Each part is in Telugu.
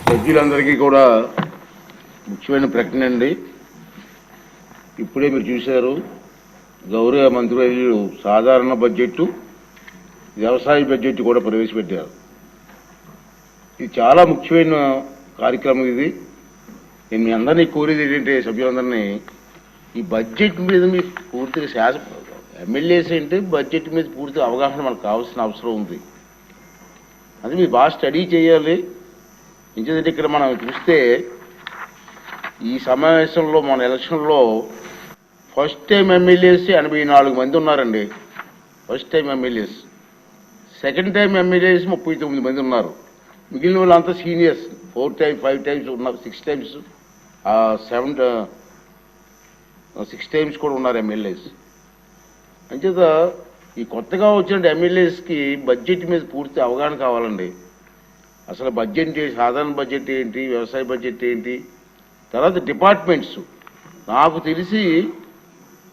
సభ్యులందరికీ కూడా ముఖ్యమైన ప్రకటన అండి. ఇప్పుడే మీరు చూశారు, గౌరవ మంత్రివర్యులు సాధారణ బడ్జెట్, వ్యవసాయ బడ్జెట్ కూడా ప్రవేశపెట్టారు. ఇది చాలా ముఖ్యమైన కార్యక్రమం. ఇది నేను మీ అందరినీ కోరేది ఏంటంటే, సభ్యులందరినీ ఈ బడ్జెట్ మీద మీకు పూర్తిగా ఎమ్మెల్యేస్ అంటే బడ్జెట్ మీద పూర్తి అవగాహన మనకు కావాల్సిన అవసరం ఉంది. అది మీరు బాగా స్టడీ చేయాలి. ఎందుకంటే ఇక్కడ మనం చూస్తే ఈ సమావేశంలో మన ఎలక్షన్లో ఫస్ట్ టైం ఎమ్మెల్యేస్ 84 మంది ఉన్నారండి. First time MLAs. Second time MLAs 39 మంది ఉన్నారు. మిగిలిన వాళ్ళంతా సీనియర్స్. 4 టైమ్స్ 5 టైమ్స్ ఉన్నారు, 6 టైమ్స్ 6 టైమ్స్ కూడా ఉన్నారు ఎమ్మెల్యేస్. అంచేత ఈ కొత్తగా వచ్చిన ఎమ్మెల్యేస్కి బడ్జెట్ మీద పూర్తి అవగాహన కావాలండి. అసలు బడ్జెట్ ఏంటి, సాధారణ బడ్జెట్ ఏంటి, వ్యవసాయ బడ్జెట్ ఏంటి, తర్వాత డిపార్ట్మెంట్స్. నాకు తెలిసి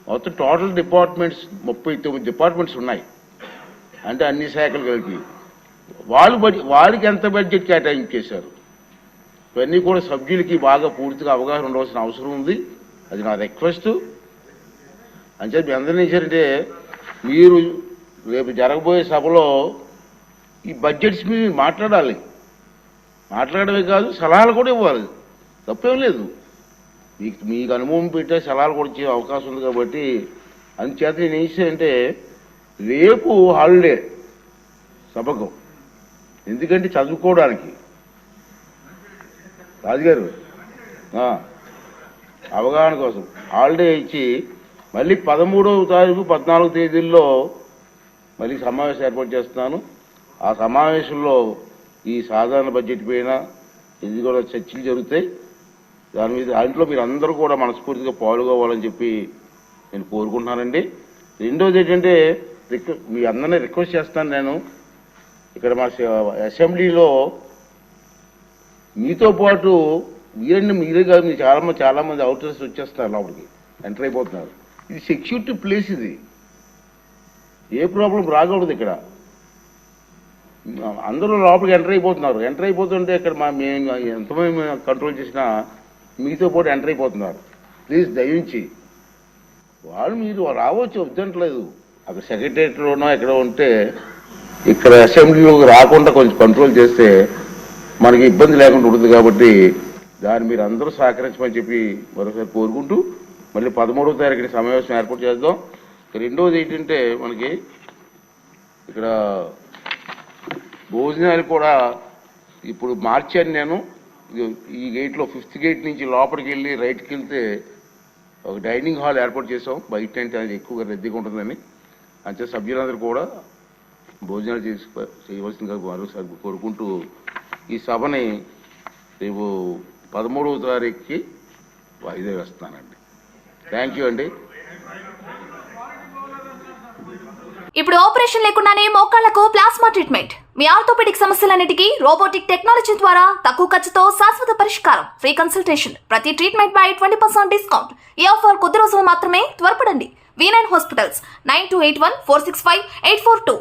మొత్తం టోటల్ డిపార్ట్మెంట్స్ 39 డిపార్ట్మెంట్స్ ఉన్నాయి. అంటే అన్ని శాఖలు కలిపి వాళ్ళకి ఎంత బడ్జెట్ కేటాయించేశారు, ఇవన్నీ కూడా సభ్యులకి బాగా పూర్తిగా అవగాహన ఉండవలసిన అవసరం ఉంది. అది నా రిక్వెస్ట్. అంటే మీ అందరినీ చేశారంటే మీరు రేపు జరగబోయే సభలో ఈ బడ్జెట్స్ మీద మాట్లాడాలి. మాట్లాడమే కాదు, సలహాలు కూడా ఇవ్వాలి. తప్పేం లేదు. మీకు అనుభవం పెట్టే సలహాలు కూడా ఇచ్చే అవకాశం ఉంది. కాబట్టి అందుచేత నేను ఏం చేశానంటే, రేపు హాలిడే సభకు, ఎందుకంటే చదువుకోవడానికి రాజుగారు అవగాహన కోసం హాలిడే ఇచ్చి మళ్ళీ 13వ తారీఖు 14వ తేదీల్లో మళ్ళీ సమావేశం ఏర్పాటు చేస్తున్నాను. ఆ సమావేశంలో ఈ సాధారణ బడ్జెట్ పైన ఇది కూడా చర్చలు జరుగుతాయి. దాని మీద దాంట్లో మీరు అందరూ కూడా మనస్ఫూర్తిగా పాల్గొవాలని చెప్పి నేను కోరుకుంటున్నానండి. రెండోది ఏంటంటే, మీ అందరినీ రిక్వెస్ట్ చేస్తాను. నేను ఇక్కడ మా అసెంబ్లీలో మీతో పాటు మీరే కాదు, మీరు చాలామంది అవుటర్స్ వచ్చేస్తున్నారు, లోపలికి ఎంటర్ అయిపోతున్నారు. ఇది సెక్యూరిటీ ప్లేస్. ఇది ఏ ప్రాబ్లం రాకూడదు. ఇక్కడ అందరూ లోపలికి ఎంటర్ అయిపోతున్నారు. ఎంటర్ అయిపోతుంటే ఇక్కడ మేము ఎంతమంది కంట్రోల్ చేసినా మీతో పాటు ఎంటర్ అయిపోతున్నారు. ప్లీజ్ దయించి మీరు రావచ్చు, వద్దంటలేదు. అక్కడ సెక్రటరియట్లోనో ఎక్కడ ఉంటే ఇక్కడ అసెంబ్లీలోకి రాకుండా కొంచెం కంట్రోల్ చేస్తే మనకి ఇబ్బంది లేకుండా ఉంటుంది. కాబట్టి దాన్ని మీరు అందరూ సహకరించమని చెప్పి మరోసారి కోరుకుంటూ మళ్ళీ 13వ తారీఖున సమావేశం ఏర్పాటు చేద్దాం. రెండవది ఏంటంటే, మనకి ఇక్కడ భోజనాలు కూడా ఇప్పుడు మార్చాను నేను. ఈ గేట్లో 5th గేట్ నుంచి లోపలికి వెళ్ళి రైట్కి వెళ్తే ఒక డైనింగ్ హాల్ ఏర్పాటు చేసాం. బయట అంటే అది ఎక్కువగా రద్దీగా ఉంటుందని. అంతే సభ్యులందరూ కూడా భోజనాలు చేయవలసిందిగా మరోసారి కోరుకుంటూ ఈ సభని రేపు 13వ తారీఖుకి వాయిదా వేస్తున్నానండి. థ్యాంక్ యూ అండి. ఇప్పుడు ఆపరేషన్ లేకుండానే మోకాళ్లకు ప్లాస్మా ట్రీట్మెంట్. మీ ఆర్థోపెడిక్ సమస్యలన్నిటికీ రోబోటిక్ టెక్నాలజీ ద్వారా తక్కువ ఖర్చుతో శాశ్వత పరిష్కారం. Free consultation. ప్రతి ట్రీట్మెంట్ పై 20% డిస్కౌంట్. ఈ ఆఫర్ కొద్ది రోజులు మాత్రమే. త్వరపడండి. V9 hospitals 9281465842.